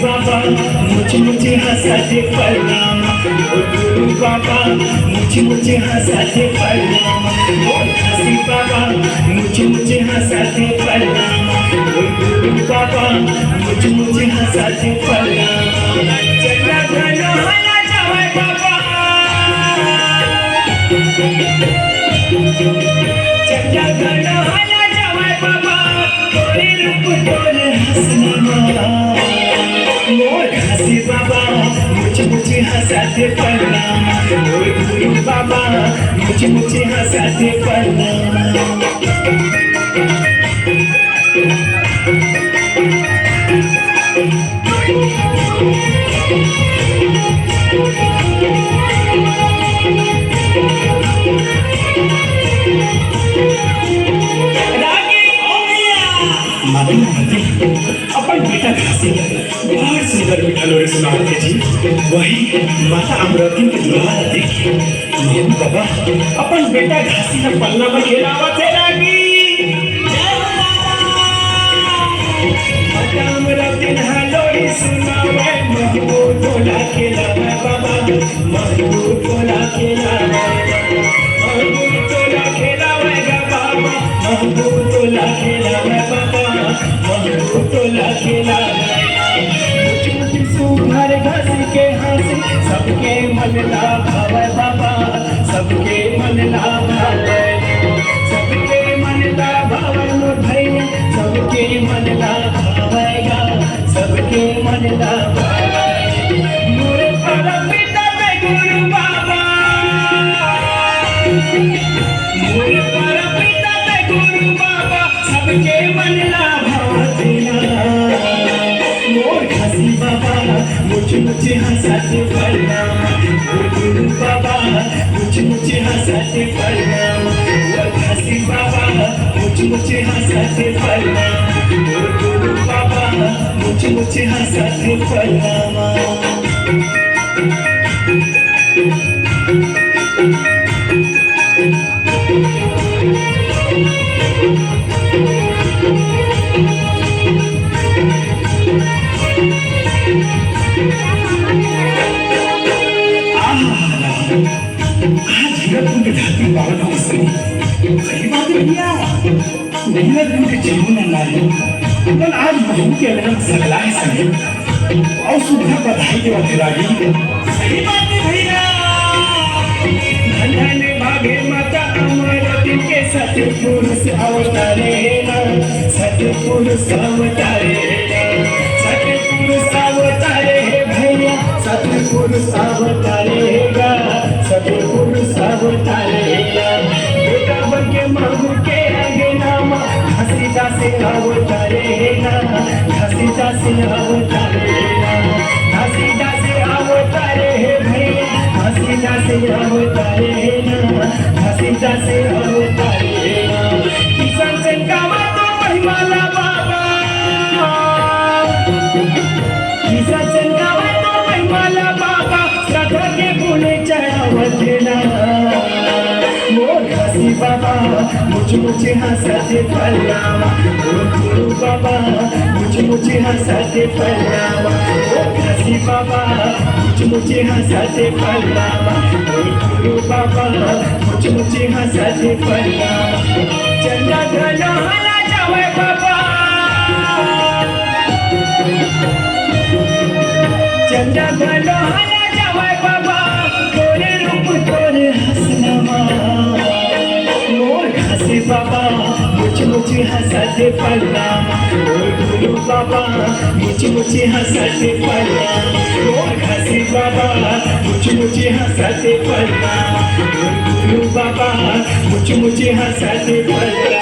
बाबा मुझे मुझे हंसाते प्रणाम, ओ गुरु बाबा मुझे मुझे हंसाते प्रणाम, ओ हंसी बाबा मुझे मुझे हंसाते प्रणाम, ओ गुरु बाबा मुझे मुझे हंसाते प्रणाम। चला घनो हला जावे बाबा, चला घनो हला जावे बाबा, तोरे रूप तोरे हंसना मोर हंसी बाबा मुझे मुझे हंसाते प्रणाम, मोर गुरु बाबा मुझे मुझे हंसाते प्रणाम। अपन बेटा घासी बहुत सुंदर मीठा लोरी सुनाते जी, वही माता अमृति के दुल्हा देखिए मेरे बाबा अपन बेटा घासी का पन्ना में खेलावत है रागी। माता अमृति लोरी सुनावे, महबू तोला खेलावे बाबा, महबू तोला खेलावे, महबू तोला खेलावे बाबा, महबू तोला खेलावे बाबा, महबू तोला खेलावे। मुझ सुघर घस के हंसी सबके मन ला भावे बाबा, सबके मन ला भावे, सबके मन ला भावे मोर भैया, सबके मन ला भावेगा, सबके मन ला भावे मोर परम पिता पे गुरु बाबा, मोर परम पिता पे गुरु बाबा, सबके मन ला भावेगा मोर घासी बाबा मुझे मुझे हंसाते प्रणाम, मोर गुरु बाबा मुझे मुझे हंसाते प्रणाम, मोर घासी बाबा मुझे मुझे हंसाते प्रणाम, मोर गुरु बाबा मुझे मुझे हंसाते प्रणाम। आज हीरापुर के धरती पावन अवसरी सही बात है भैया, मेहनत उनके जीवन में नारी लेकिन आज बहू के अलग सगला है सभी और सुबह बधाई के वक्त रागी। सही बात है भैया, धन भागे माता अमृति के सत्य पुरुष अवतारे ना, सत्य पुरुष अवतारे ना, सत्य पुरुष अवतारे भैया, सत्य पुरुष अवतारेगा, सत्य पुरुष अवतारेगा। बेटा बन के महू के आगे नामा घसीटा से अवतारेगा, घसीटा से अवतारेगा, घसीटा से अवतारे भैया, घसीटा से अवतारेगा, घसीटा से अवतारेगा। किसान से कामा तो महिमाला बाबा, किसान से कामा तो महिमाला बाबा, श्रद्धा के गुणे चढ़ावतेना मोर घासी बाबा मुझे मुझे हंसाते प्रणाम, मोर गुरु बाबा मुझे मुझे हंसाते प्रणाम, मोर घासी बाबा मुझे मुझे हंसाते प्रणाम, मोर गुरु बाबा मुझे मुझे हंसाते प्रणाम। चंदा घनो हला जावे बाबा, चंदा घनो हला जावे बाबा, तोरे रूप तोरे हंसना मोर घासी बाबा मुझे मुझे हंसाते प्रणाम, मोर गुरु बाबा मुझे मुझे हंसाते प्रणाम, मोर घासी बाबा मुझे मुझे हंसाते प्रणाम, मोर गुरु बाबा मुझे मुझे हंसाते प्रणाम।